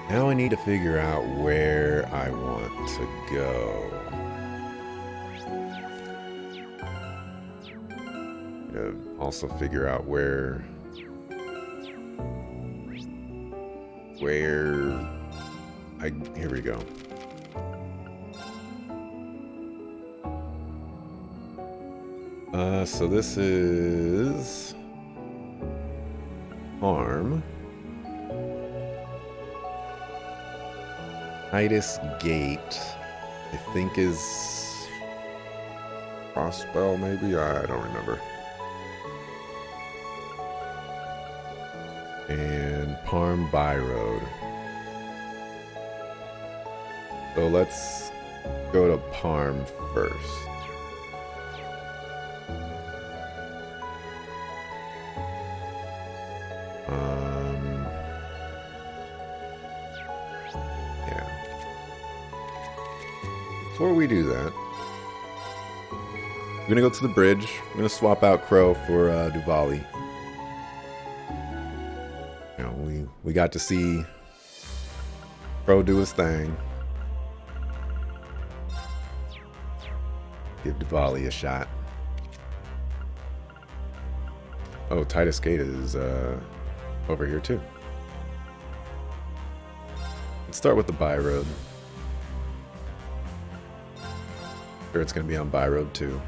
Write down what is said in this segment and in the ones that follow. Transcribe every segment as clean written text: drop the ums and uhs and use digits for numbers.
Now I need to figure out where I want to go. Also figure out where here we go. So this is Farm. Titus Gate, I think is Crossbell, maybe? I don't remember. And Parm By Road. So let's go to Parm first. Yeah. Before we do that, we're gonna go to the bridge. We're gonna swap out Crow for Duvali. You know, we got to see Crow do his thing. Give Duvali a shot. Oh, Titus Gate is over here too. Let's start with the By Road. Sure, it's gonna be on By Road too.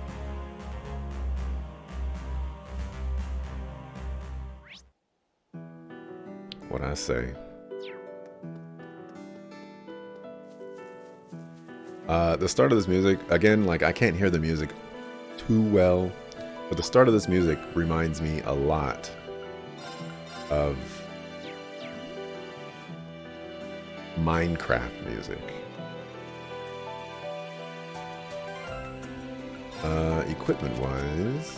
What I say? The start of this music, again, like I can't hear the music too well, but the start of this music reminds me a lot of Minecraft music. Equipment wise,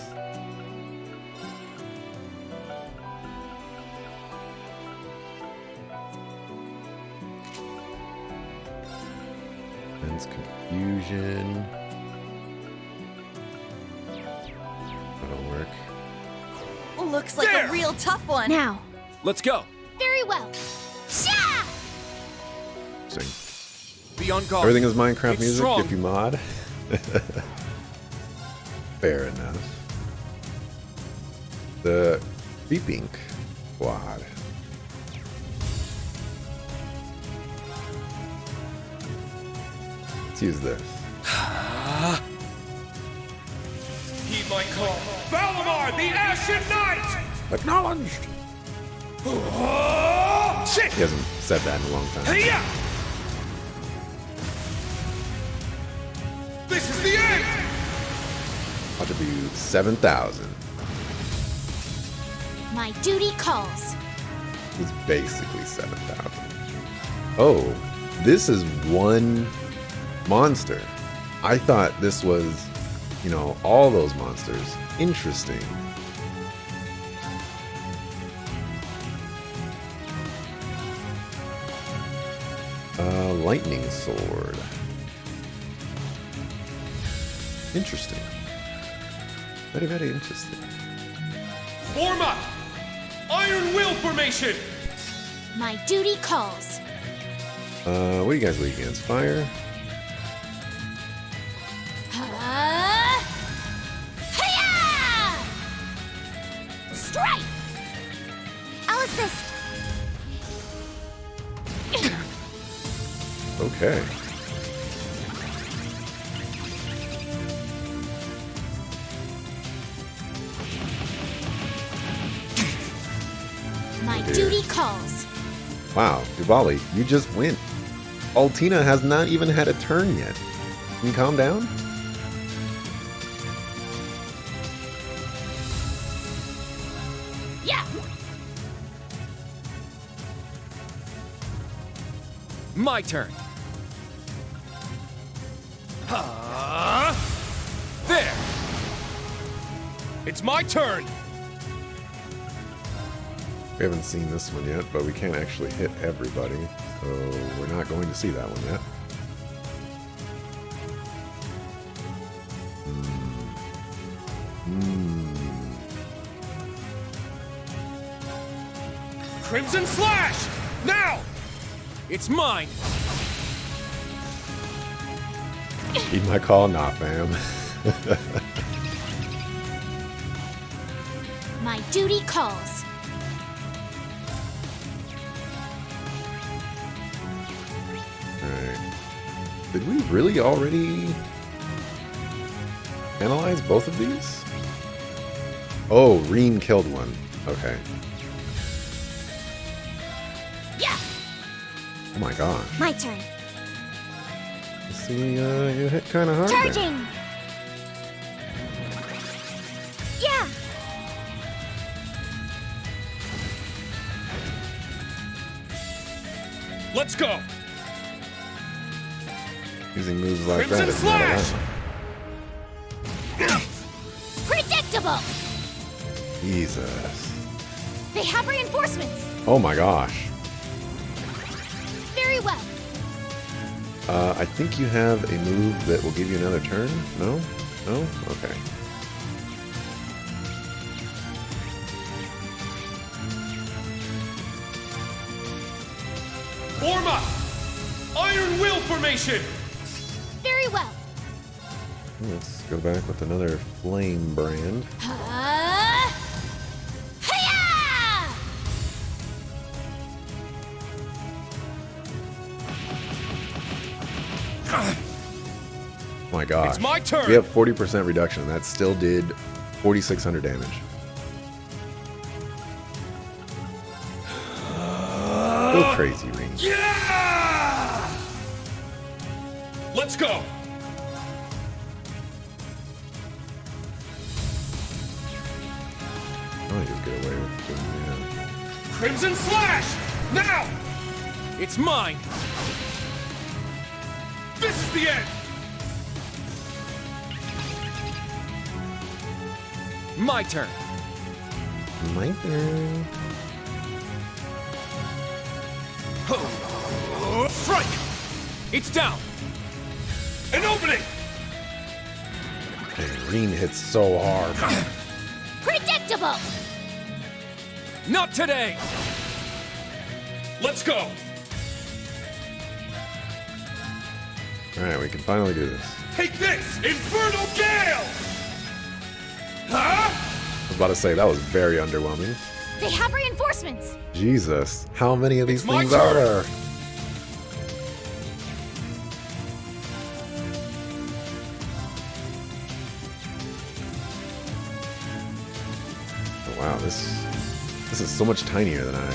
Men's Confusion. That'll work. Looks like a real tough one. Now. Let's go. Very well. Sha! Sing. Be on guard. Everything is Minecraft It's music strong. if you mod. Fair enough. The Beepink Squad. Let's use this. Heed my call. Valimar, the Ashen Knight! Acknowledged! Shit! He hasn't said that in a long time. Hey-ya! This is the end! Attribute 7,000. My duty calls. It's basically 7,000. Oh, this is one monster. I thought this was, you know, all those monsters. Interesting. Lightning sword. Interesting. Very, very interesting. Form up! Iron Will formation! My duty calls. What are you guys weak against? Fire? Hiya! Strike! I'll assist. Okay. My duty calls. Wow, Duvali, you just win. Altina has not even had a turn yet. Can you calm down? Yeah. My turn. There! It's my turn! We haven't seen this one yet, but we can't actually hit everybody, so we're not going to see that one yet. Crimson Slash! Now! It's mine. Heed my call, nah, fam. My duty calls. Alright. Did we really already analyze both of these? Oh, Reen killed one. Okay. Yeah! Oh my gosh. My turn. See, you hit kind of hard there. Charging! Yeah! Let's go! Using moves like Crimson that is not Slash! allowed. Predictable! Jesus. They have reinforcements! Oh my gosh. Very well. I think you have a move that will give you another turn? No? No? Okay. Form up! Iron Will formation! Very well. Let's go back with another flame brand. Hiya! Oh my gosh. It's my turn. We have 40% reduction. That still did 4,600 damage. Go crazy, Ring. Yeah! Let's go! Oh, just get away with it. Yeah. Crimson Slash! Now! It's mine. This is the end! My turn. My turn. Strike! It's down. An opening! And Reen hits so hard. Predictable! Not today. Let's go! Alright, we can finally do this. Take this! Infernal Gale! Huh? I was about to say, that was very underwhelming. They have reinforcements! Jesus. How many of these It's my things are turn. there? Oh, wow, this is so much tinier than I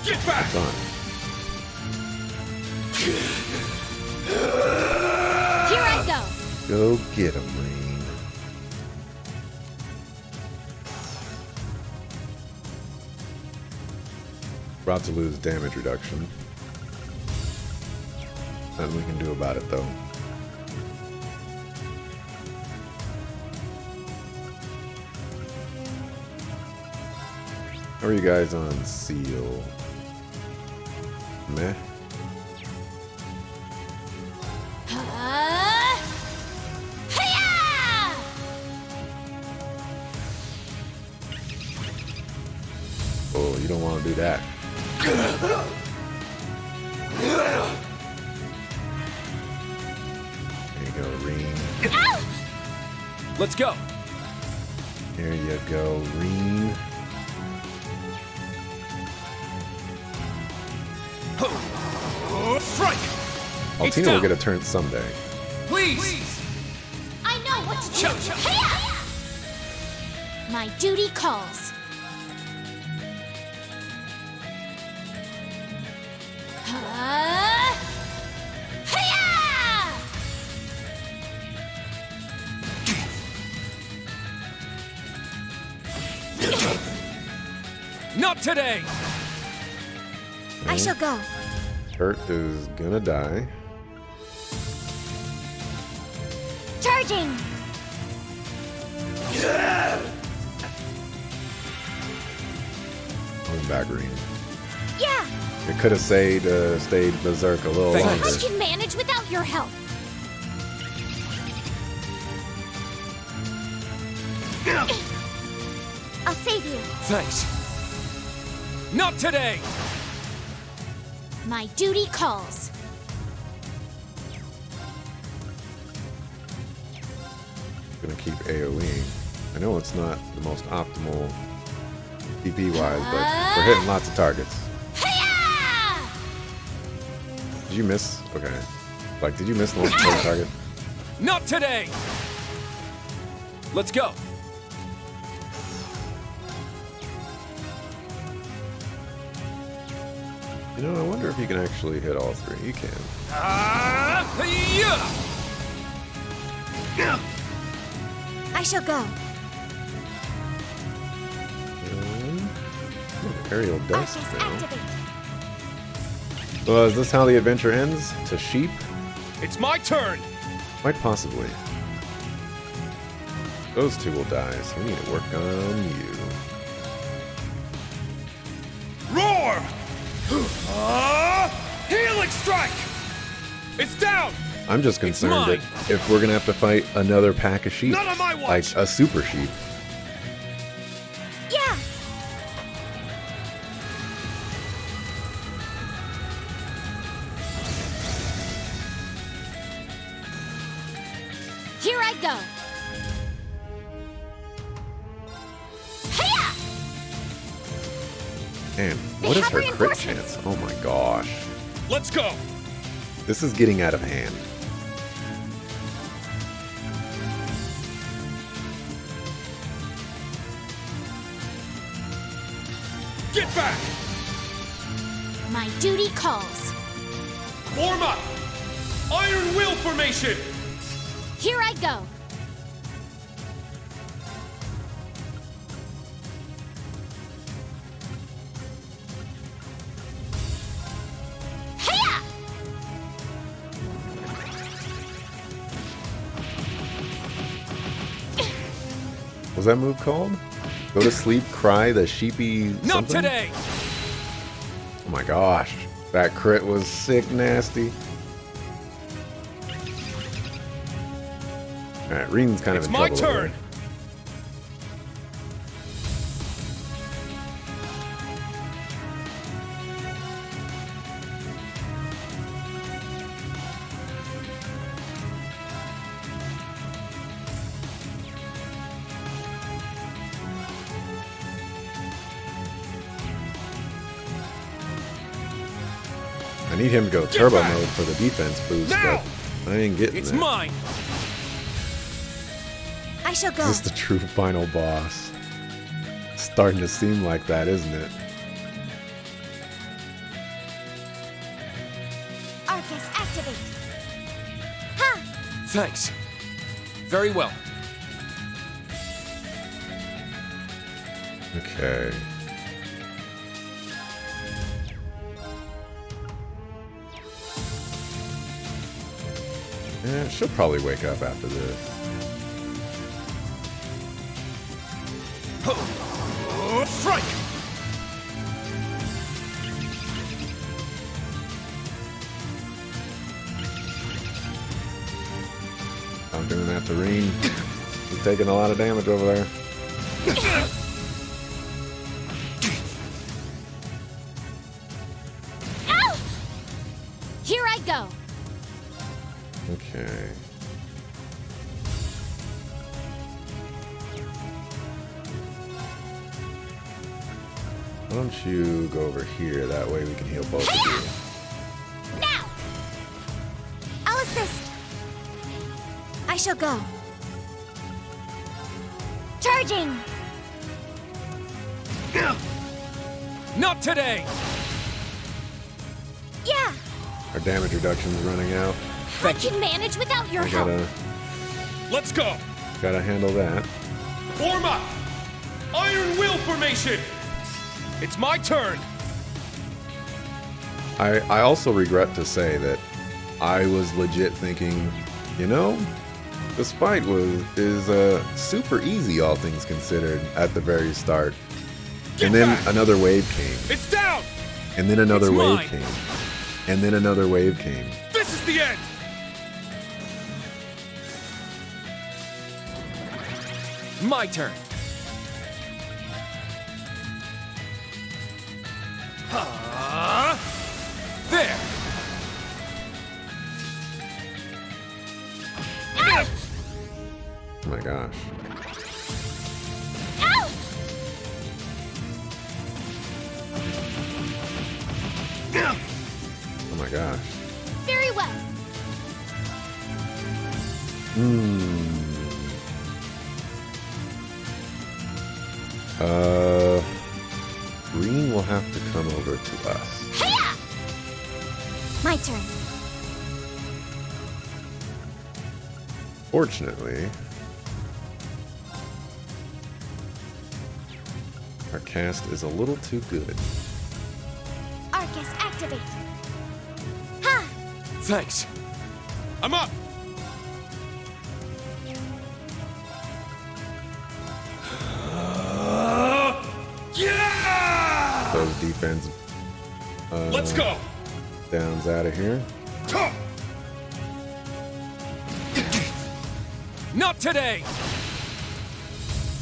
Get back! thought. Here I go! Go get him, Reen. About to lose damage reduction. Nothing we can do about it, though. How are you guys on Seal? Meh. Hiya! Oh, you don't want to do that. There you go, Reen. Ouch! Let's go. There you go, Reen. Strike! It's Altina will down. get a turn someday. Please. I know what to do! Chop, chop. Hiya! My duty calls. Hiya! Not today. I shall go. Hurt is gonna die. Charging! Going back, Reen. Yeah! It could have stayed berserk a little Thanks. longer. I can manage without your help. I'll save you. Thanks. Not today! My duty calls. Gonna keep AoEing. I know it's not the most optimal PP wise, but we're hitting lots of targets. Hiya! Did you miss? Okay. Like, did you miss the most important target? Not today! Let's go! You know, I wonder if you can actually hit all three. You can. Yeah! I shall go. Aerial dust Arcus now. activate. So is this how the adventure ends? To sheep? It's my turn. Quite possibly. Those two will die, so we need to work on you. Roar! Healing strike! It's down! I'm just concerned that mine. if we're gonna have to fight another pack of sheep, Not on my watch. like a super sheep. Yeah. Here I go. Hiya! Man, They what is have her crit reinforcements. chance? Oh my gosh. Let's go! This is getting out of hand. Get back! My duty calls. Form up! Iron Will formation! Here I go. Hiya! Was that move called? Go to sleep, cry, the sheepy Not something? today! Oh my gosh. That crit was sick nasty. Alright, Reen's kind of It's in my trouble over turn! there. I need him to go turbo back! mode for the defense boost, Now! but I ain't getting It's that. mine! I shall go. Is this the true final boss? Starting to seem like that, isn't it? Arcus activate. Ha! Thanks. Very well. Okay. Yeah, she'll probably wake up after this. Strike! I'm doing that to Reen. He's taking a lot of damage over there. Ow! Here I go. Okay. Why don't you go over here? That way we can heal both of you. Now! I'll assist. I shall go. Charging! Not today! Yeah! Our damage reduction is running out. I can manage without your We help. Let's go! gotta handle that. Form up! Iron Will formation! It's my turn! I also regret to say that I was legit thinking, you know, this fight is super easy, all things considered, at the very start. And then back! another wave came. It's down! And then another It's wave mine. came. And then another wave came. This is the end! My turn. There! Ow! Oh my gosh. Ow! Oh my gosh. Very well. Green will have to come over to us. Hiya! My turn. Fortunately, our cast is a little too good. Arcus, activate. Ha! Thanks. I'm up! Yeah! Those defense Let's go! downs out of here. Tuh! Not today!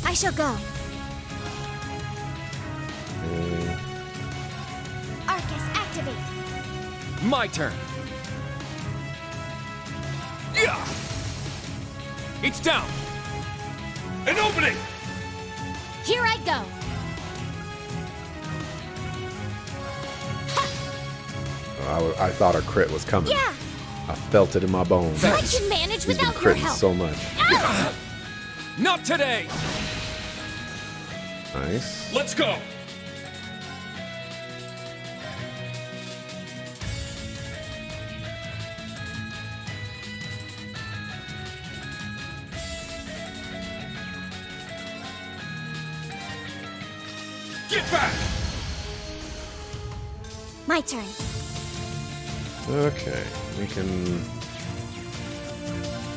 I shall go. Okay. Arcus, activate. My turn. Yeah! It's down! An opening! Here I go. I thought a crit was coming. Yeah! I felt it in my bones. I can manage He's been without your critting help. so much. Ow! Not today! Nice. Let's go! Get back! My turn. Okay, we can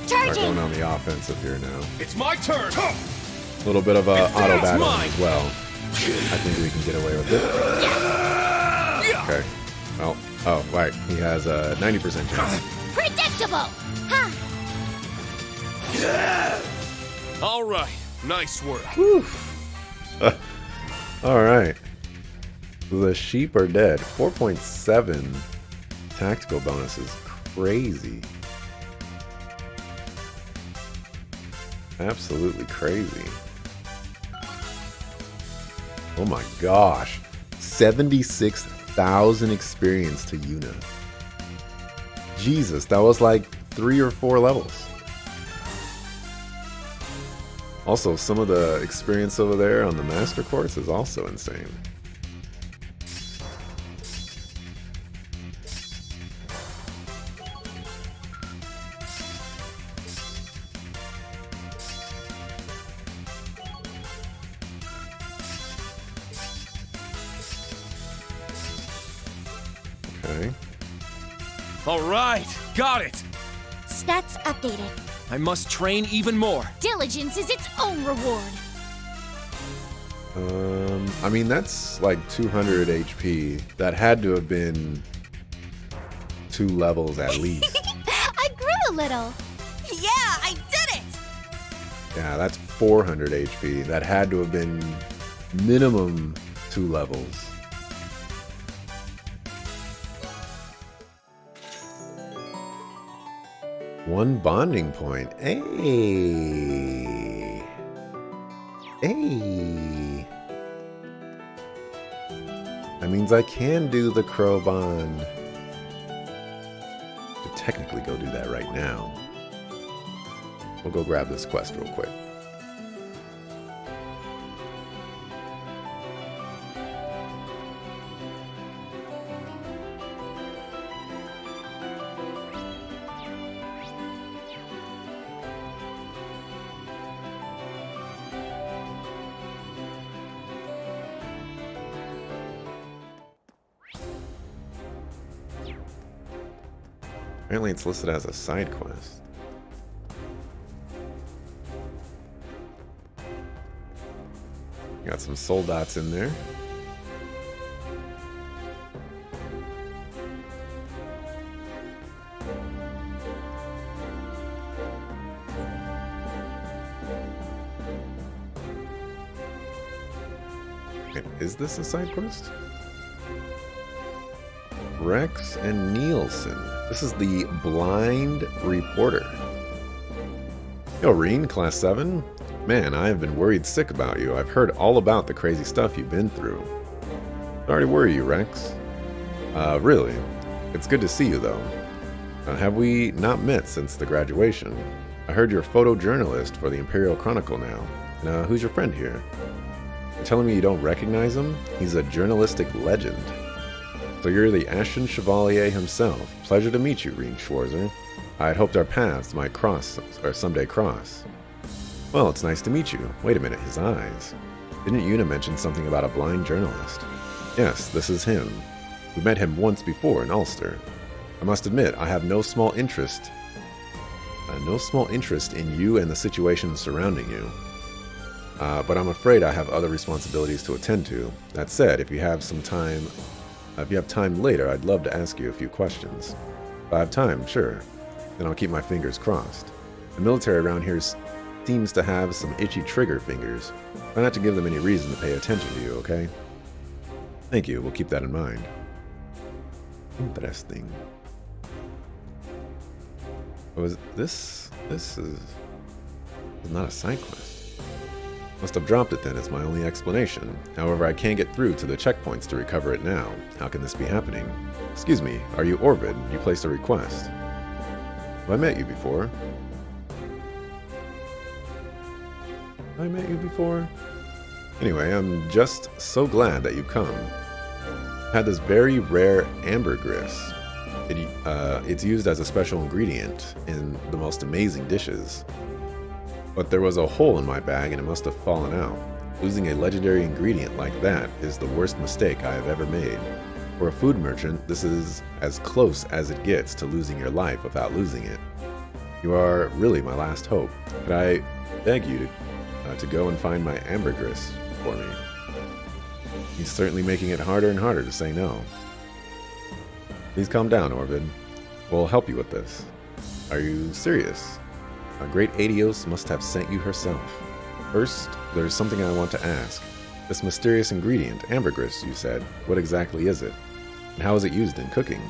start Charging! going on the offensive here now. It's my turn! Tuh! A little bit of auto It's battling mine. as well. I think we can get away with it. Okay. Well, oh, right. He has a 90% chance. Predictable! Ha! All right, nice work. All right. The sheep are dead. 4.7 tactical bonus is crazy. Absolutely crazy. Oh my gosh. 76,000 experience to Yuna. Jesus, that was like 3 or 4 levels. Also, some of the experience over there on the Master Course is also insane. Okay. All right, got it! Stats updated. I must train even more. Diligence is its own reward. I mean, that's like 200 HP. That had to have been 2 levels at least. I grew a little. Yeah, I did it! Yeah, that's 400 HP. That had to have been minimum 2 levels. One bonding point. Hey. Hey. That means I can do the crow bond. Could technically go do that right now. We'll go grab this quest real quick. Apparently it's listed as a side quest. Got some soldats in there. Okay, is this a side quest? Rex and Nielsen. This is the blind reporter. Yo, Reen, Class 7. Man, I have been worried sick about you. I've heard all about the crazy stuff you've been through. Sorry to worry you, Rex. Really? It's good to see you, though. Have we not met since the graduation? I heard you're a photojournalist for the Imperial Chronicle now. And, who's your friend here? You're telling me you don't recognize him? He's a journalistic legend. So you're the Ashen Chevalier himself. Pleasure to meet you, Reen Schwarzer. I had hoped our paths might cross, or someday cross. Well, it's nice to meet you. Wait a minute, his eyes. Didn't Yuna mention something about a blind journalist? Yes, this is him. We met him once before in Ulster. I must admit, I have no small interest in you and the situation surrounding you. But I'm afraid I have other responsibilities to attend to. That said, if you have time later, I'd love to ask you a few questions. If I have time, sure. Then I'll keep my fingers crossed. The military around here seems to have some itchy trigger fingers. Try not to give them any reason to pay attention to you, okay? Thank you, we'll keep that in mind. Interesting. This is not a side quest. Must have dropped it then, is my only explanation. However, I can't get through to the checkpoints to recover it now. How can this be happening? Excuse me, are you Orvid? You placed a request. Have I met you before? Anyway, I'm just so glad that you've come. Had this very rare ambergris. It's used as a special ingredient in the most amazing dishes. But there was a hole in my bag and it must have fallen out. Losing a legendary ingredient like that is the worst mistake I have ever made. For a food merchant, this is as close as it gets to losing your life without losing it. You are really my last hope. Could I beg you to go and find my ambergris for me? He's certainly making it harder and harder to say no. Please calm down, Orvid. We'll help you with this. Are you serious? Our great Adios must have sent you herself. First, there's something I want to ask. This mysterious ingredient, ambergris, you said, what exactly is it? And how is it used in cooking?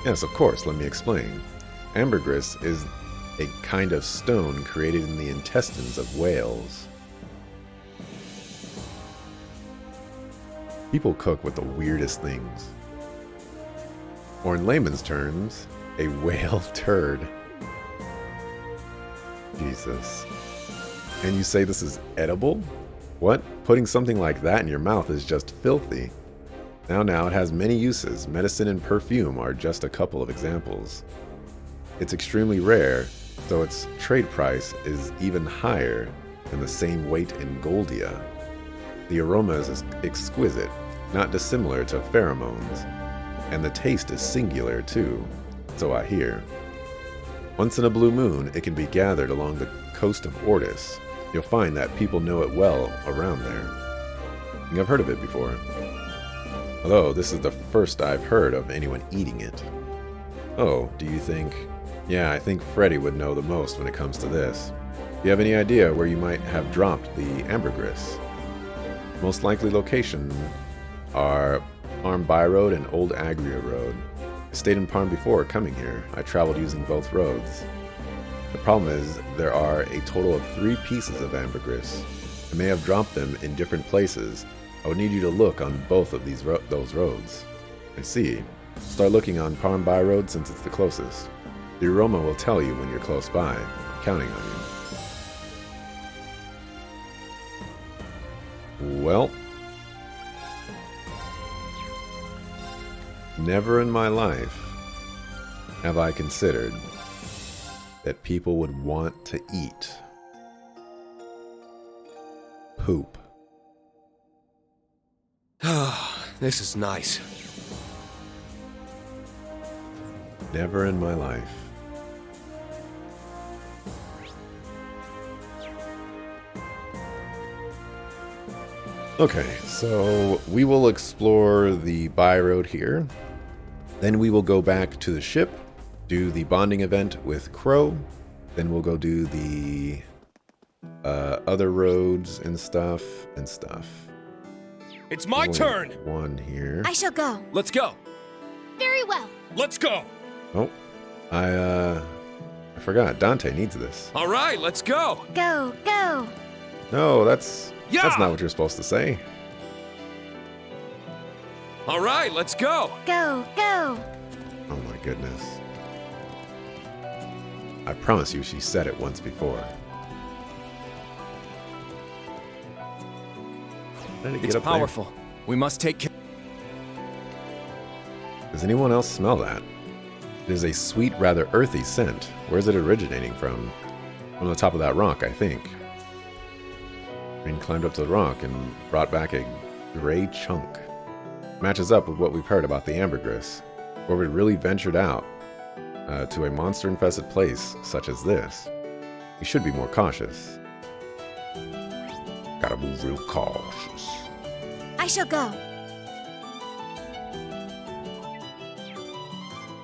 Yes, of course, let me explain. Ambergris is a kind of stone created in the intestines of whales. People cook with the weirdest things. Or in layman's terms, a whale turd. Jesus. And you say this is edible? What? Putting something like that in your mouth is just filthy. Now, it has many uses. Medicine and perfume are just a couple of examples. It's extremely rare, so its trade price is even higher than the same weight in Goldia. The aroma is exquisite, not dissimilar to pheromones, and the taste is singular too, so I hear. Once in a blue moon, it can be gathered along the coast of Ortis. You'll find that people know it well around there. I've heard of it before. Although this is the first I've heard of anyone eating it. Oh, do you think... Yeah, I think Freddy would know the most when it comes to this. Do you have any idea where you might have dropped the ambergris? Most likely location are Parm By Road and Old Agria Road. I stayed in Parm before coming here. I traveled using both roads. The problem is there are a total of 3 pieces of ambergris. I may have dropped them in different places. I would need you to look on both of those roads. I see. Start looking on Parm By Road since it's the closest. The aroma will tell you when you're close by. I'm counting on you. Well, never in my life have I considered that people would want to eat poop. This is nice. Never in my life. Okay, so we will explore the By Road here. Then we will go back to the ship, do the bonding event with Crow. Then we'll go do the other roads and stuff. It's my turn! One here. I shall go. Let's go. Very well. Let's go! Oh, I forgot. Dante needs this. All right, let's go. Go, go. No, that's Yeah! not what you're supposed to say. All right, let's go. Go, go. Oh my goodness. I promise you she said it once before. How did it get It's up there? powerful. We must take care. Does anyone else smell that? It is a sweet, rather earthy scent. Where's it originating from? From the top of that rock, I think. Green climbed up to the rock and brought back a gray chunk. Matches up with what we've heard about the ambergris, where we really ventured out to a monster-infested place such as this. We should be more cautious. Gotta move real cautious. I shall go.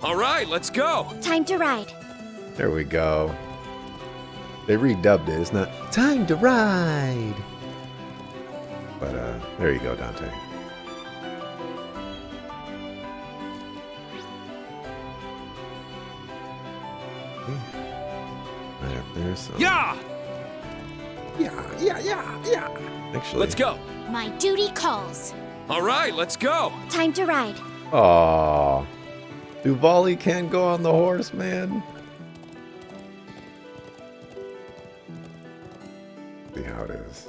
All right, let's go. Time to ride. There we go. They redubbed it. It's not time to ride. But there you go, Dante. Right up there. So. Yeah! Yeah. Actually. Let's go. My duty calls. All right, let's go. Time to ride. Aw. Duvali can't go on the horse, man. See how it is.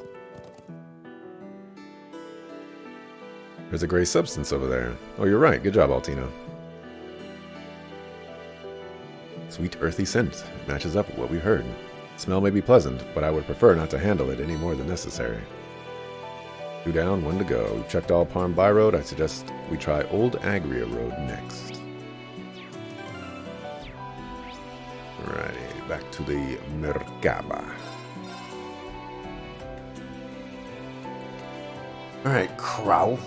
There's a gray substance over there. Oh, you're right. Good job, Altino. Sweet earthy scent. It matches up with what we heard. Smell may be pleasant, but I would prefer not to handle it any more than necessary. 2 down, 1 to go. We've checked all Parm By Road. I suggest we try Old Agria Road next. Alrighty, back to the Merkaba. Alright, Crow.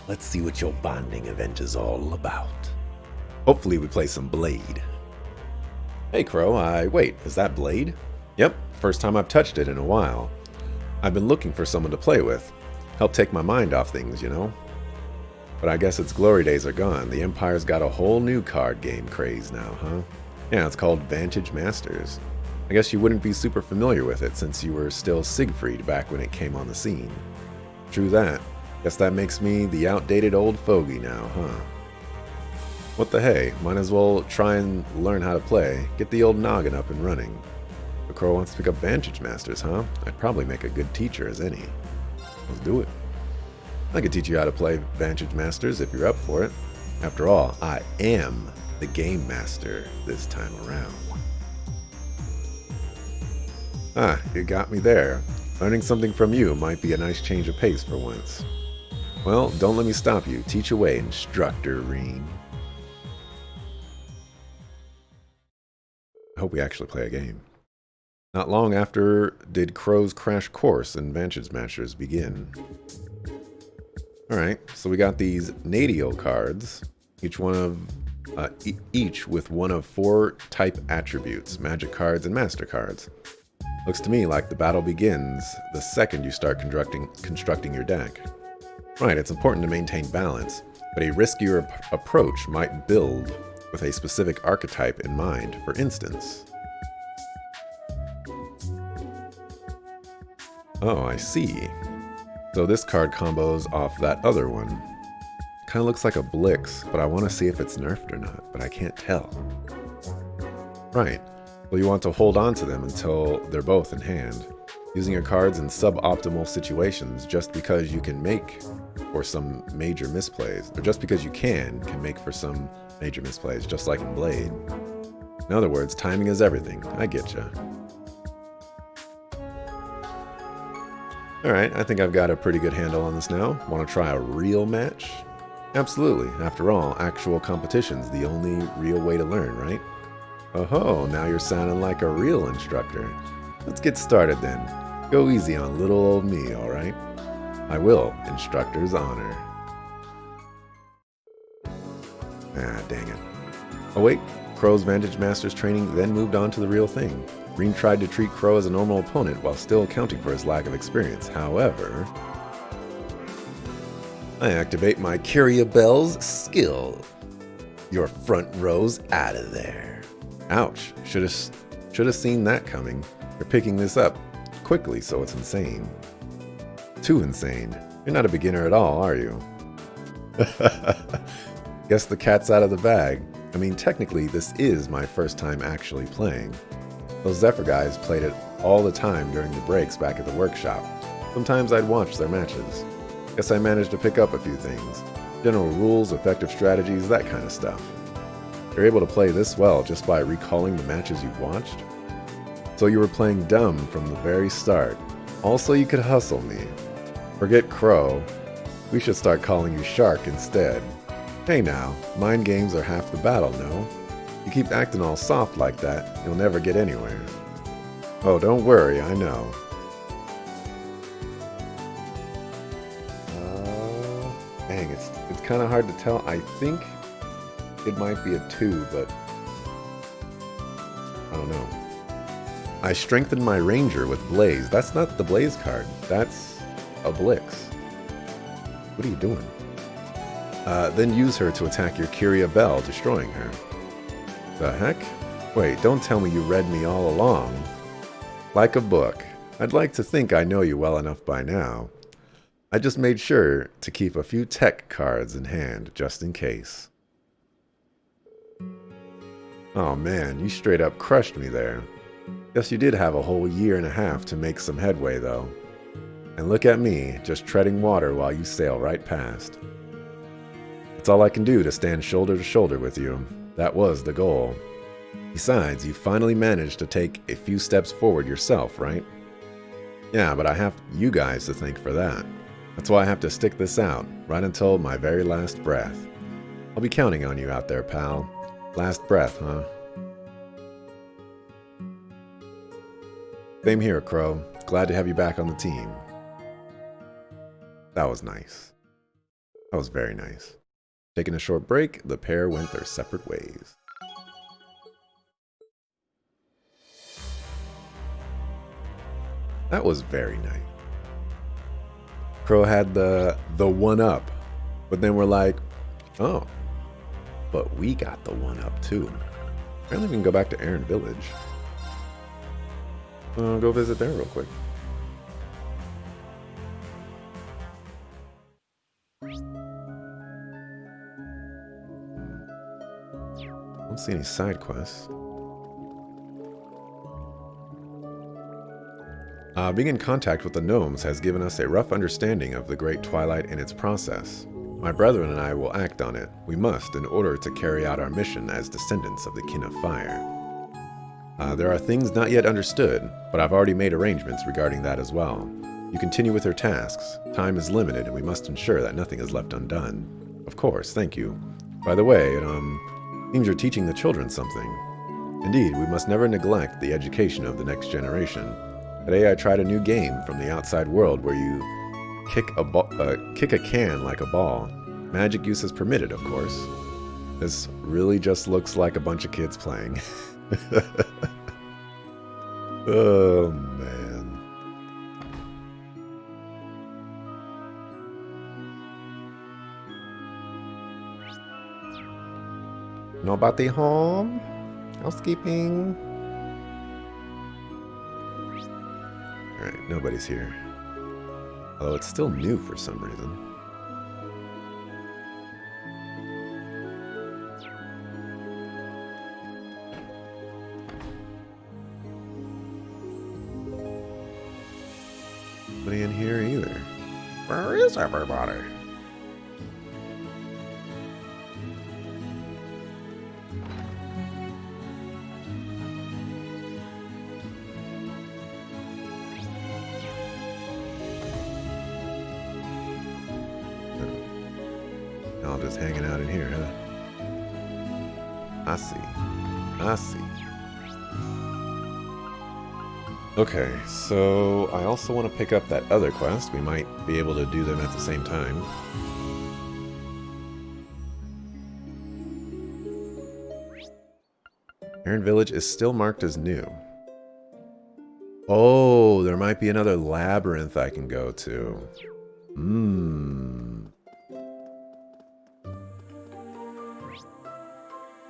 Let's see what your bonding event is all about. Hopefully we play some Blade. Hey Crow, wait, is that Blade? Yep, first time I've touched it in a while. I've been looking for someone to play with. Help take my mind off things, you know? But I guess its glory days are gone. The Empire's got a whole new card game craze now, huh? Yeah, it's called Vantage Masters. I guess you wouldn't be super familiar with it since you were still Siegfried back when it came on the scene. True that. Guess that makes me the outdated old fogey now, huh? What the hey, might as well try and learn how to play, get the old noggin up and running. The Crow wants to pick up Vantage Masters, huh? I'd probably make a good teacher as any. Let's do it. I could teach you how to play Vantage Masters if you're up for it. After all, I am the Game Master this time around. Ah, you got me there. Learning something from you might be a nice change of pace for once. Well, don't let me stop you. Teach away, Instructor Reen. I hope we actually play a game. Not long after did Crow's crash course in Vantage Masters begin. Alright, so we got these Nadio cards, each with one of 4 type attributes, magic cards and master cards. Looks to me like the battle begins the second you start constructing your deck. Right, it's important to maintain balance, but a riskier approach might build with a specific archetype in mind, for instance. Oh, I see. So this card combos off that other one. Kind of looks like a Blix, but I want to see if it's nerfed or not, but I can't tell. Right. Well, you want to hold on to them until they're both in hand. Using your cards in suboptimal situations just because you can make for some major misplays, or just because you can make for some major misplays, just like in Blade. In other words, timing is everything. I getcha. Alright, I think I've got a pretty good handle on this now. Want to try a real match? Absolutely. After all, actual competition's the only real way to learn, right? Oh-ho, now you're sounding like a real instructor. Let's get started then. Go easy on little old me, alright? I will, instructor's honor. Ah, dang it. Oh wait, Crow's Vantage Masters training then moved on to the real thing. Green tried to treat Crow as a normal opponent while still accounting for his lack of experience. However... I activate my Curia Bell's skill. Your front row's out of there. Ouch. Should have seen that coming. You're picking this up quickly, so it's insane. Too insane. You're not a beginner at all, are you? Guess the cat's out of the bag. I mean, technically, this is my first time actually playing. Those Zephyr guys played it all the time during the breaks back at the workshop. Sometimes I'd watch their matches. Guess I managed to pick up a few things. General rules, effective strategies, that kind of stuff. You're able to play this well just by recalling the matches you've watched? So you were playing dumb from the very start. Also, you could hustle me. Forget Crow. We should start calling you Shark instead. Hey now, mind games are half the battle, no? You keep acting all soft like that, you'll never get anywhere. Oh, don't worry, I know. Dang, it's kind of hard to tell. I think it might be a 2, but I don't know. I strengthened my Ranger with Blaze. That's not the Blaze card. That's a Blix. What are you doing? Then use her to attack your Curia Bell, destroying her. The heck? Wait, don't tell me you read me all along. Like a book. I'd like to think I know you well enough by now. I just made sure to keep a few tech cards in hand, just in case. Oh man, you straight up crushed me there. Guess you did have a whole year and a half to make some headway, though. And look at me, just treading water while you sail right past. It's all I can do to stand shoulder to shoulder with you. That was the goal. Besides, you finally managed to take a few steps forward yourself, right? Yeah, but I have you guys to thank for that. That's why I have to stick this out, right until my very last breath. I'll be counting on you out there, pal. Last breath, huh? Same here, Crow. Glad to have you back on the team. That was nice. That was very nice. Taking a short break, the pair went their separate ways. That was very nice. Crow had the one-up, but then we're like, oh, but we got the one-up too. Apparently we can go back to Aaron Village. Go visit there real quick. Don't see any side quests. Being in contact with the gnomes has given us a rough understanding of the Great Twilight and its process. My brethren and I will act on it. We must, in order to carry out our mission as descendants of the Kin of Fire. There are things not yet understood, but I've already made arrangements regarding that as well. You continue with your tasks. Time is limited, and we must ensure that nothing is left undone. Of course, thank you. By the way, it seems you're teaching the children something. Indeed, we must never neglect the education of the next generation. Today I tried a new game from the outside world where you kick a can like a ball. Magic use is permitted, of course. This really just looks like a bunch of kids playing. Oh, man. Nobody home? Housekeeping? Alright, nobody's here. Although it's still new for some reason. Nobody in here either. Where is everybody? All just hanging out in here, huh? I see. I see. Okay, so I also want to pick up that other quest. We might be able to do them at the same time. Aaron Village is still marked as new. Oh, there might be another labyrinth I can go to.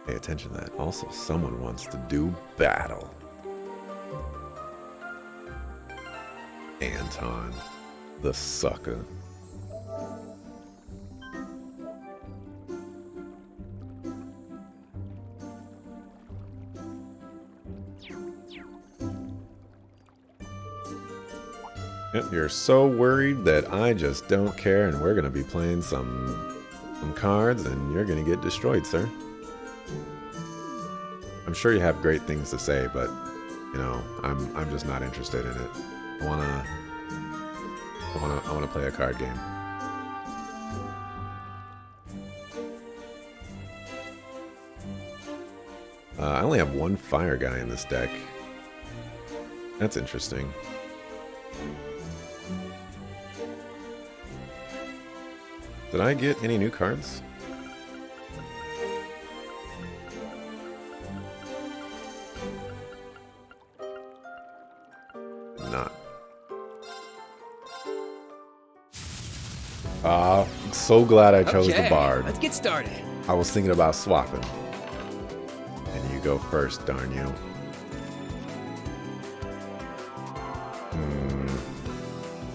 Pay attention to that. Also, someone wants to do battle. Anton, the sucker. Yep, you're so worried that I just don't care, and we're gonna be playing some cards, and you're gonna get destroyed, sir. I'm sure you have great things to say, but you know, I'm just not interested in it. I wanna play a card game. I only have one fire guy in this deck. That's interesting. Did I get any new cards? Not. I'm so glad I chose the Bard. Let's get started. I was thinking about swapping. And you go first, darn you.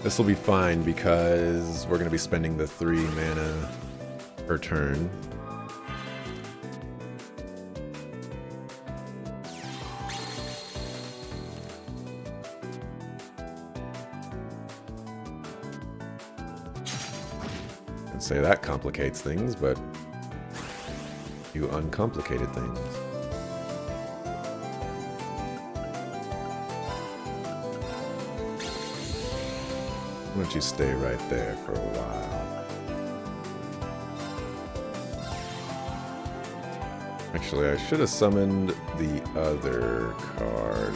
This will be fine because we're going to be spending the 3 mana per turn. I'd say that complicates things, but you uncomplicated things. Why don't you stay right there for a while? Actually, I should have summoned the other card.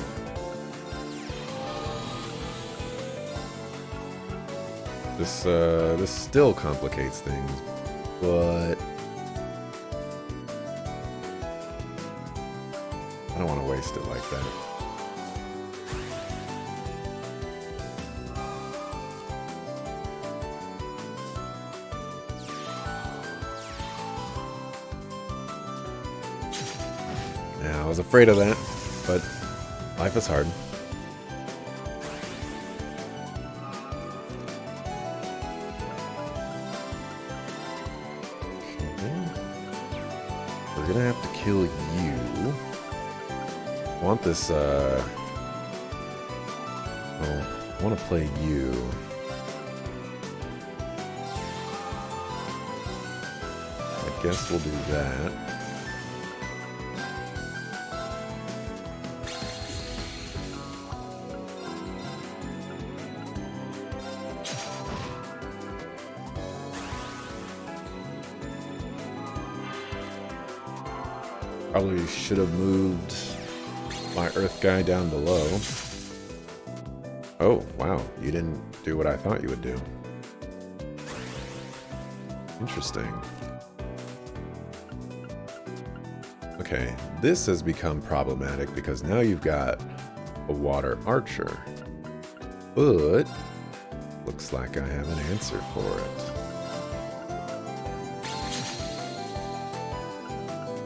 This still complicates things, but I don't want to waste it like that. Yeah, I was afraid of that, but life is hard. We're gonna have to kill you. I want this, I want to play you. I guess we'll do that. Probably should have moved my Earth guy down below. Oh, wow. You didn't do what I thought you would do. Interesting. Okay, this has become problematic because now you've got a water archer. But looks like I have an answer for it.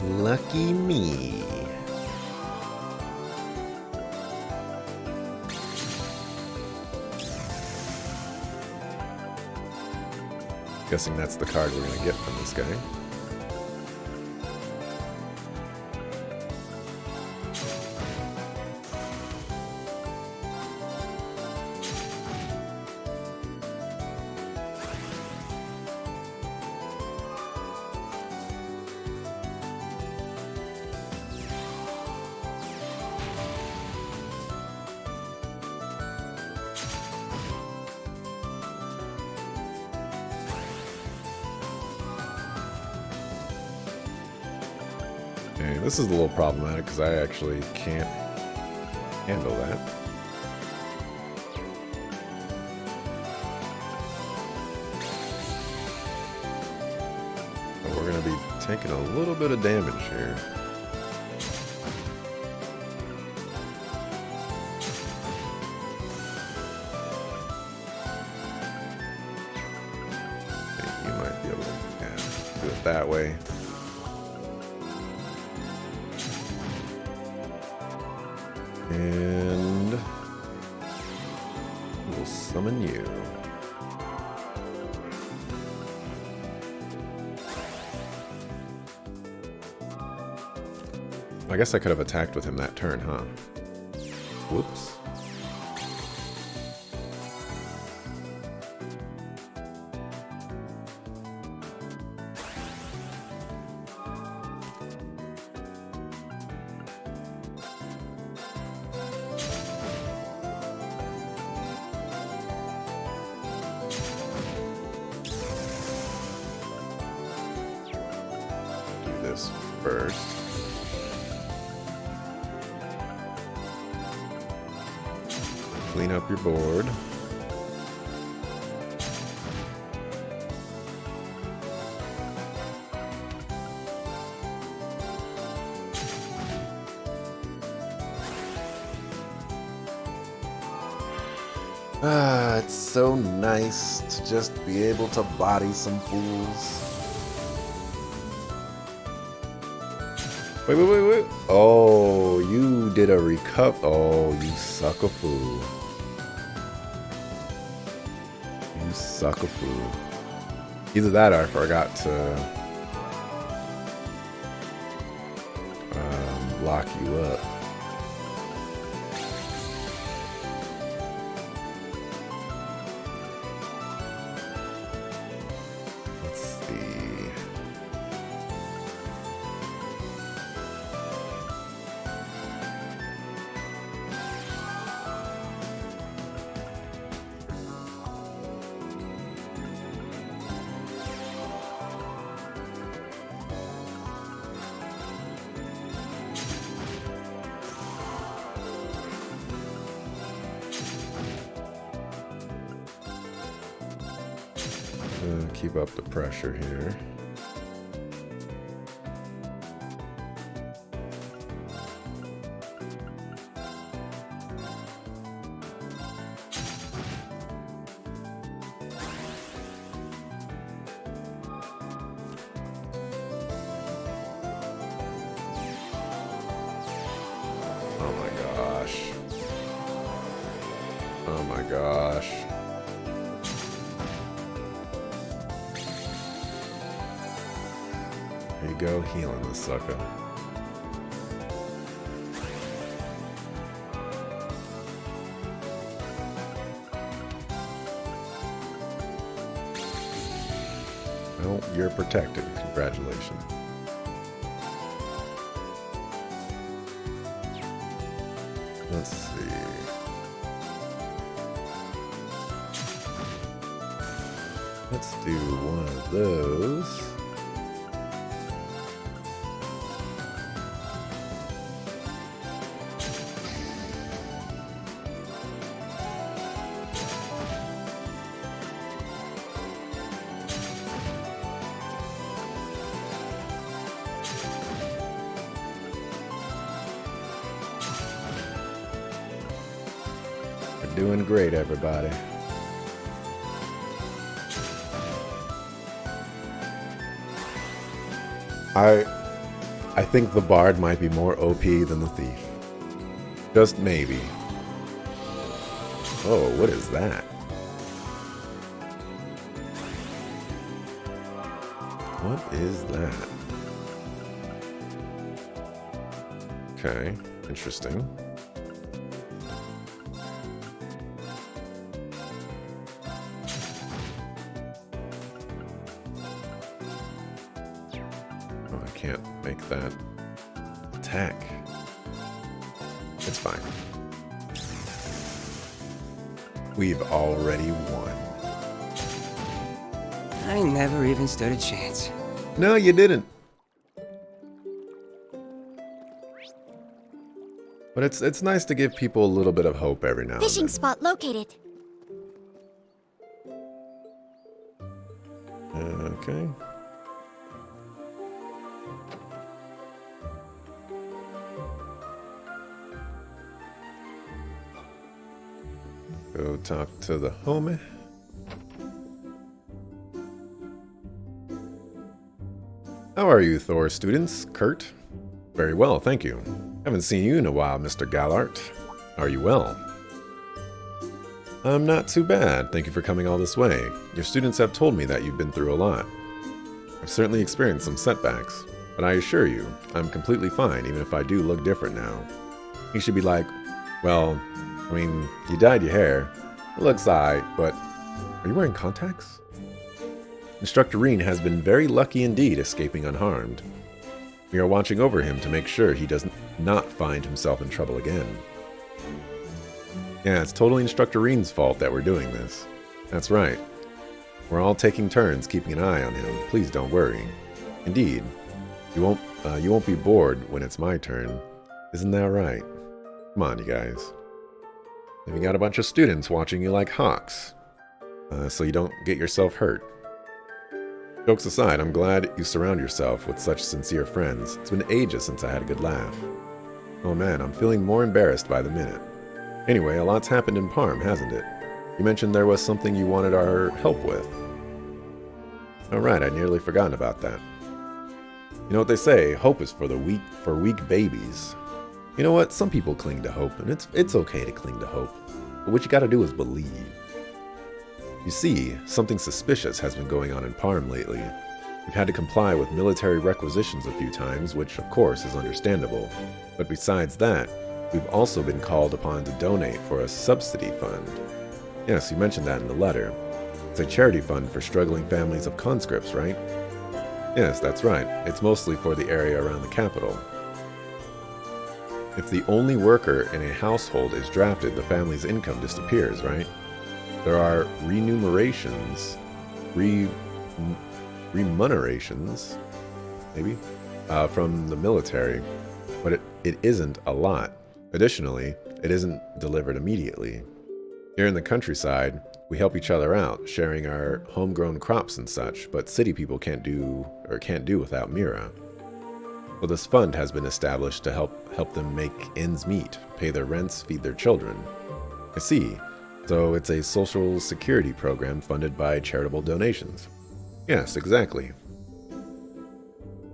Lucky me. Guessing that's the card we're gonna get from this guy. Okay, this is a little problematic because I actually can't handle that. But we're going to be taking a little bit of damage here. I think you might be able to do it that way. And we'll summon you. I guess I could have attacked with him that turn, huh? Whoops. Do this first. Clean up your board. Ah, it's so nice to just be able to body some fools. Wait. Oh, you did a recup. Oh, you suck a fool. You suck a fool. Either that or I forgot to lock you up. Let's see. Keep up the pressure here. Oh my gosh. Oh my gosh. There you go, healing the sucker. Well, you're protected. Congratulations. Let's see. Let's do one of those. We're doing great, everybody. I think the Bard might be more OP than the Thief. Just maybe. Oh, what is that? What is that? Okay, interesting. Oh, I can't make that attack. It's fine. We've already won. I never even stood a chance. No, you didn't. But it's nice to give people a little bit of hope every now and Fishing then. spot located. Okay. Go talk to the homie. How are you, Thor students? Kurt? Very well, thank you. Haven't seen you in a while, Mr. Gallart. Are you well? I'm not too bad. Thank you for coming all this way. Your students have told me that you've been through a lot. I've certainly experienced some setbacks, but I assure you, I'm completely fine even if I do look different now. You should be like, well, I mean, you dyed your hair. It looks alright, but are you wearing contacts? Instructor Rean has been very lucky indeed escaping unharmed. We are watching over him to make sure he does not find himself in trouble again. Yeah, it's totally Instructor Rean's fault that we're doing this. That's right. We're all taking turns keeping an eye on him. Please don't worry. Indeed, you won't be bored when it's my turn. Isn't that right? Come on, you guys. And you got a bunch of students watching you like hawks, so you don't get yourself hurt. Jokes aside, I'm glad you surround yourself with such sincere friends. It's been ages since I had a good laugh. Oh man, I'm feeling more embarrassed by the minute. Anyway, a lot's happened in Parm, hasn't it? You mentioned there was something you wanted our help with. Alright, I'd nearly forgotten about that. You know what they say, hope is for weak babies. You know what, some people cling to hope, and it's okay to cling to hope. But what you gotta do is believe. You see, something suspicious has been going on in Parm lately. We've had to comply with military requisitions a few times, which of course is understandable. But besides that, we've also been called upon to donate for a subsidy fund. Yes, you mentioned that in the letter. It's a charity fund for struggling families of conscripts, right? Yes, that's right. It's mostly for the area around the capital. If the only worker in a household is drafted, the family's income disappears, right? There are remunerations, maybe, from the military, but it isn't a lot. Additionally, it isn't delivered immediately. Here in the countryside, we help each other out, sharing our homegrown crops and such, but city people can't do without Mira. So this fund has been established to help them make ends meet, pay their rents, feed their children. I see. So it's a social security program funded by charitable donations. Yes, exactly.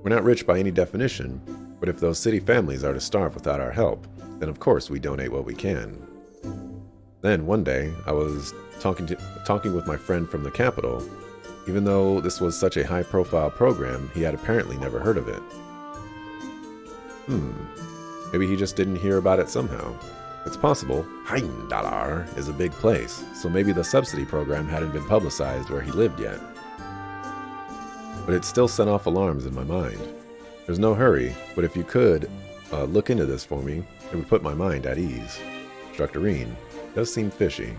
We're not rich by any definition, but if those city families are to starve without our help, then of course we donate what we can. Then one day, I was talking with my friend from the capital. Even though this was such a high-profile program, he had apparently never heard of it. Maybe he just didn't hear about it somehow. It's possible. Heimdallar is a big place, so maybe the subsidy program hadn't been publicized where he lived yet. But it still set off alarms in my mind. There's no hurry, but if you could look into this for me, it would put my mind at ease. Instructor Rean does seem fishy.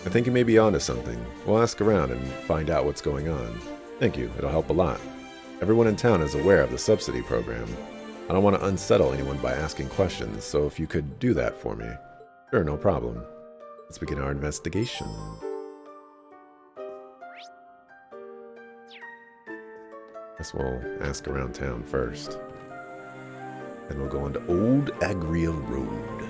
I think you may be onto something. We'll ask around and find out what's going on. Thank you, it'll help a lot. Everyone in town is aware of the subsidy program. I don't want to unsettle anyone by asking questions, so if you could do that for me. Sure, no problem. Let's begin our investigation. Guess we'll ask around town first. Then we'll go on to Old Agria Road.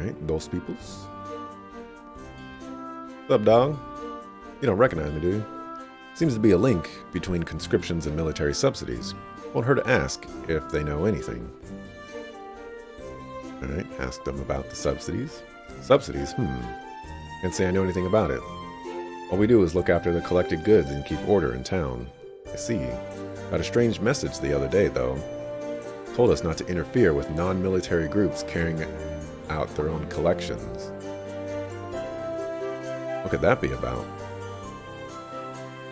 Alright, those peoples. What's up, dog? You don't recognize me, do you? Seems to be a link between conscriptions and military subsidies. Won't hurt to ask if they know anything. Alright, ask them about the subsidies. Subsidies? Can't say I know anything about it. All we do is look after the collected goods and keep order in town. I see. Got a strange message the other day, though. Told us not to interfere with non-military groups carrying out their own collections. What could that be about?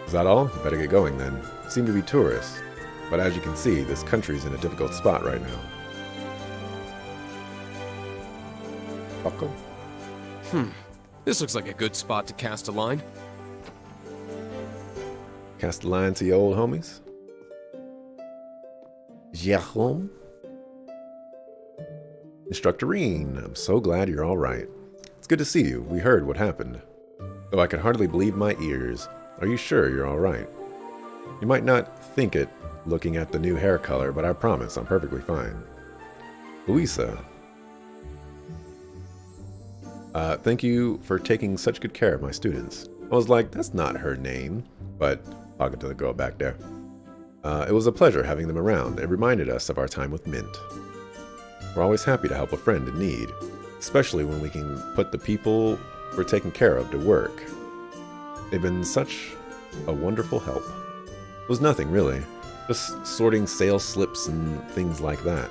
Is that all? Better get going then. Seem to be tourists, but as you can see, this country's in a difficult spot right now. Buckle? This looks like a good spot to cast a line. Cast a line to your old homies? Jérôme? Instructor Rean, I'm so glad you're alright. It's good to see you. We heard what happened. Though I could hardly believe my ears. Are you sure you're alright? You might not think it looking at the new hair color, but I promise I'm perfectly fine. Louisa. Thank you for taking such good care of my students. I was like, that's not her name. But talking to the girl back there. It was a pleasure having them around. It reminded us of our time with Mint. We're always happy to help a friend in need, especially when we can put the people we're taking care of to work. They've been such a wonderful help. It was nothing, really. Just sorting sales slips and things like that.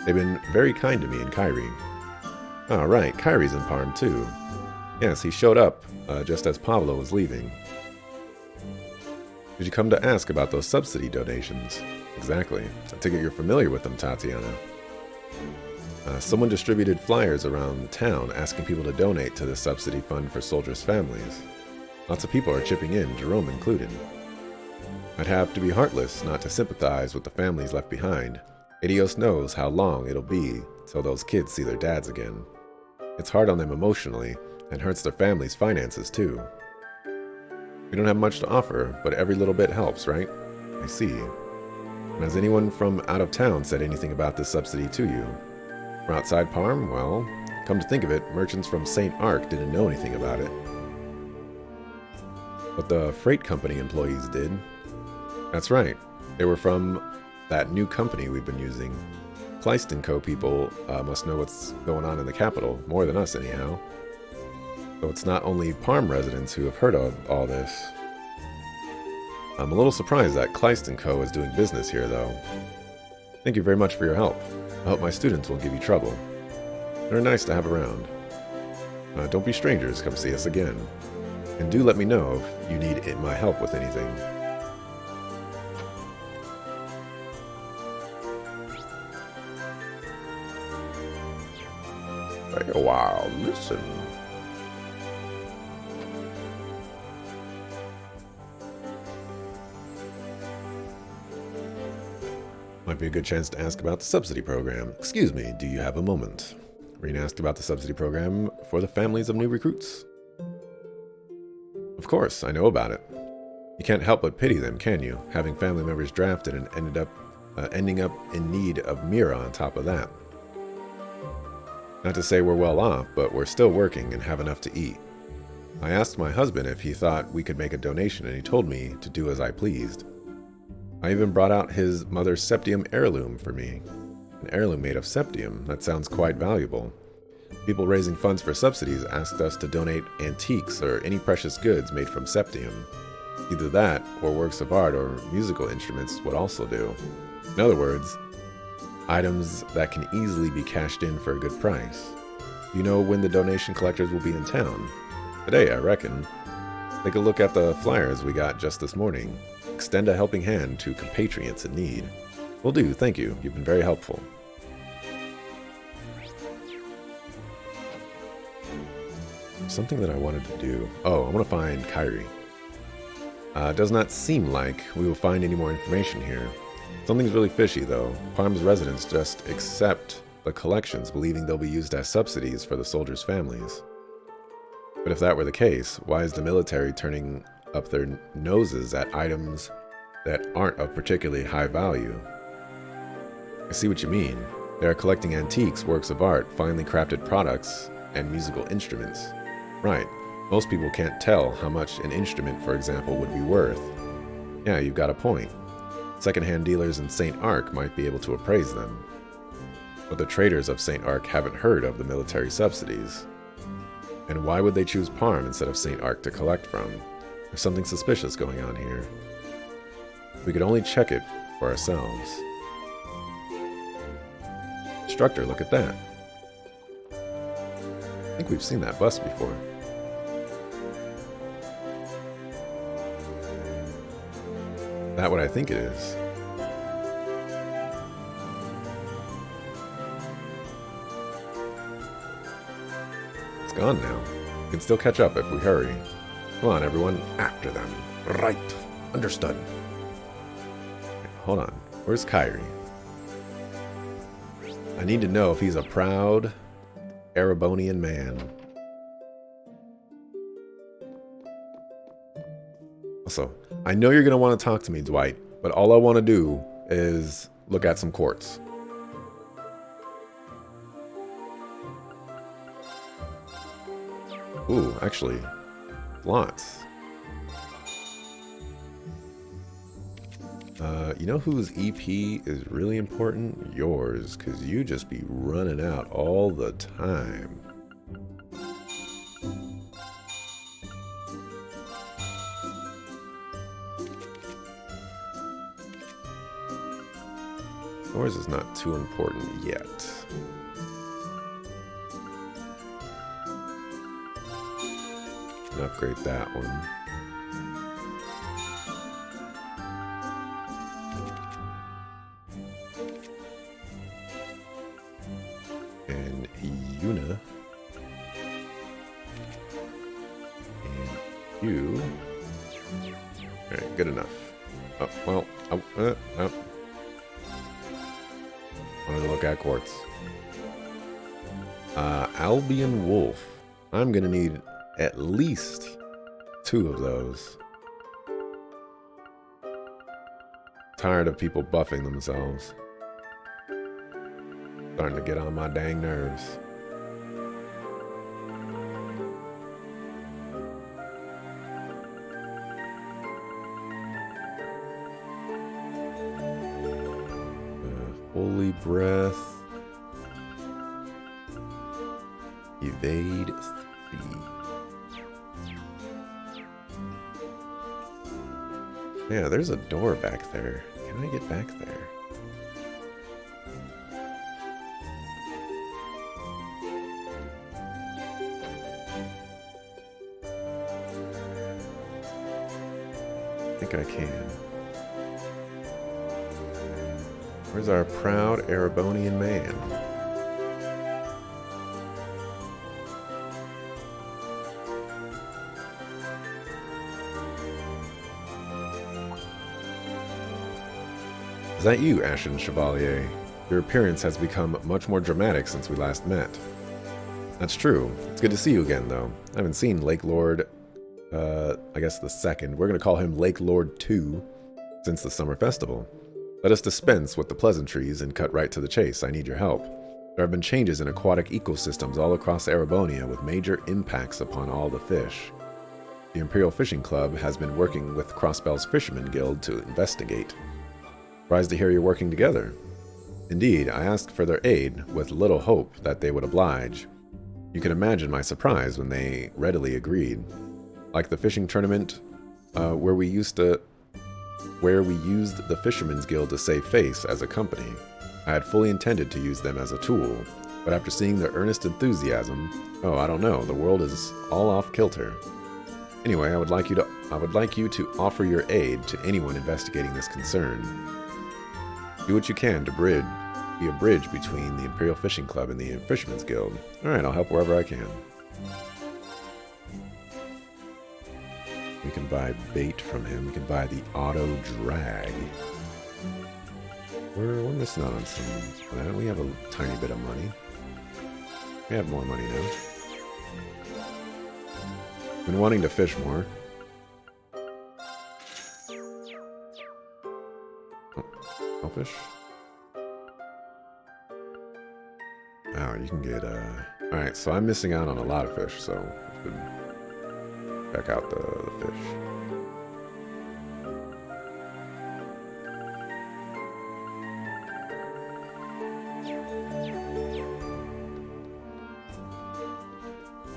They've been very kind to me and Kyrie. Oh, right, Kyrie's in Parm, too. Yes, he showed up just as Pablo was leaving. Did you come to ask about those subsidy donations? Exactly. I take it you're familiar with them, Tatiana. Someone distributed flyers around town asking people to donate to the subsidy fund for soldiers' families. Lots of people are chipping in, Jerome included. I'd have to be heartless not to sympathize with the families left behind. Idios knows how long it'll be till those kids see their dads again. It's hard on them emotionally, and hurts their families' finances too. We don't have much to offer, but every little bit helps, right? I see. And has anyone from out of town said anything about this subsidy to you? From outside Parm? Well, come to think of it, merchants from St. Arc didn't know anything about it. But the freight company employees did. That's right. They were from that new company we've been using. Kleist & Co. people must know what's going on in the capital, more than us anyhow. So it's not only Parm residents who have heard of all this. I'm a little surprised that Kleist & Co. is doing business here, though. Thank you very much for your help. I hope my students won't give you trouble. They're nice to have around. Don't be strangers, come see us again. And do let me know if you need my help with anything. Take a while, listen. Might be a good chance to ask about the subsidy program. Excuse me, do you have a moment? Reen asked about the subsidy program for the families of new recruits. Of course, I know about it. You can't help but pity them, can you? Having family members drafted and ending up in need of Mira on top of that. Not to say we're well off, but we're still working and have enough to eat. I asked my husband if he thought we could make a donation, and he told me to do as I pleased. I even brought out his mother's septium heirloom for me. An heirloom made of septium, that sounds quite valuable. People raising funds for subsidies asked us to donate antiques or any precious goods made from septium. Either that, or works of art or musical instruments would also do. In other words, items that can easily be cashed in for a good price. You know when the donation collectors will be in town? Today, I reckon. Take a look at the flyers we got just this morning. Extend a helping hand to compatriots in need. Will do, thank you. You've been very helpful. Something that I wanted to do. Oh, I want to find Kyrie. It does not seem like we will find any more information here. Something's really fishy, though. Parm's residents just accept the collections, believing they'll be used as subsidies for the soldiers' families. But if that were the case, why is the military turning up their noses at items that aren't of particularly high value? I see what you mean. They are collecting antiques, works of art, finely crafted products, and musical instruments. Right. Most people can't tell how much an instrument, for example, would be worth. Yeah, you've got a point. Secondhand dealers in St. Arc might be able to appraise them. But the traders of St. Arc haven't heard of the military subsidies. And why would they choose Parm instead of St. Arc to collect from? There's something suspicious going on here. We could only check it for ourselves. Instructor, look at that. I think we've seen that bus before. That what I think it is. It's gone now. We can still catch up if we hurry. Come on, everyone. After them. Right. Understood. Hold on. Where's Kyrie? I need to know if he's a proud Erebonian man. Also, I know you're going to want to talk to me, Dwight, but all I want to do is look at some quartz. Ooh, actually, lots. You know whose EP is really important? Yours, because you just be running out all the time. Yours is not too important yet. Can upgrade that one. And Yuna. And you. Alright, good enough. Oh, well, I'm gonna look at quartz. Albion Wolf. I'm gonna need at least 2 of those. Tired of people buffing themselves. Starting to get on my dang nerves. Holy Breath. Evade 3. Yeah, there's a door back there. Can I get back there? I think I can. Where's our proud Erebonian man? Is that you, Ashen Chevalier? Your appearance has become much more dramatic since we last met. That's true. It's good to see you again, though. I haven't seen Lake Lord, I guess the second. We're going to call him Lake Lord 2 since the summer festival. Let us dispense with the pleasantries and cut right to the chase. I need your help. There have been changes in aquatic ecosystems all across Erebonia with major impacts upon all the fish. The Imperial Fishing Club has been working with Crossbell's Fisherman Guild to investigate. Surprised to hear you're working together. Indeed, I asked for their aid with little hope that they would oblige. You can imagine my surprise when they readily agreed. Like the fishing tournament where we used the Fisherman's Guild to save face as a company. I had fully intended to use them as a tool, but after seeing their earnest enthusiasm, I don't know, the world is all off kilter. Anyway, I would like you to offer your aid to anyone investigating this concern. Do what you can to be a bridge between the Imperial Fishing Club and the Fisherman's Guild. Alright, I'll help wherever I can. We can buy bait from him. We can buy the auto drag. We're missing out on some of that. We have a tiny bit of money. We have more money now. Been wanting to fish more. Oh, fish. Oh, you can get Alright, so I'm missing out on a lot of fish, so we should check out the fish.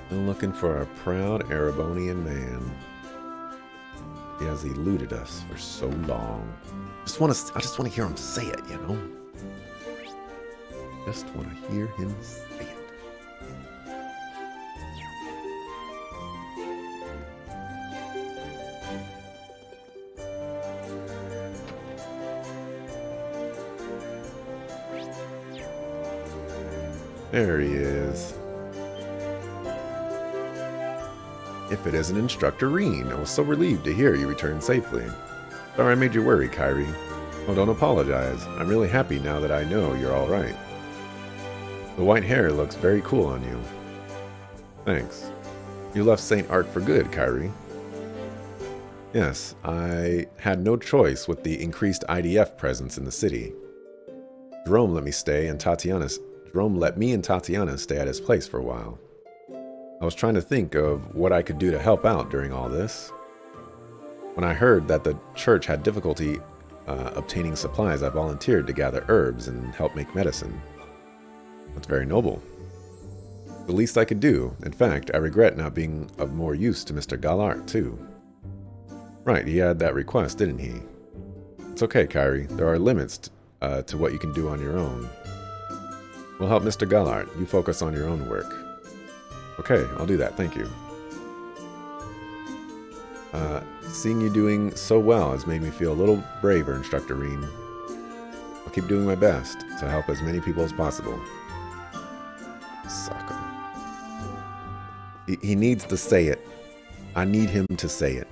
Still looking for our proud Erebonian man. He has eluded us for so long. I just want to hear him say it, you know? Just want to hear him say it. There he is. If it isn't Instructor Reen, I was so relieved to hear you returned safely. Sorry I made you worry, Kyrie. Oh, don't apologize. I'm really happy now that I know you're all right. The white hair looks very cool on you. Thanks. You left St. Ark for good, Kyrie. Yes, I had no choice with the increased IDF presence in the city. Jerome let me and Tatiana stay at his place for a while. I was trying to think of what I could do to help out during all this. When I heard that the church had difficulty obtaining supplies, I volunteered to gather herbs and help make medicine. That's very noble. The least I could do. In fact, I regret not being of more use to Mr. Gallart, too. Right, he had that request, didn't he? It's okay, Kairi. There are limits to what you can do on your own. We'll help Mr. Gallart. You focus on your own work. Okay, I'll do that. Thank you. Seeing you doing so well has made me feel a little braver, Instructor Reen. I'll keep doing my best to help as many people as possible. Sokka. He needs to say it. I need him to say it.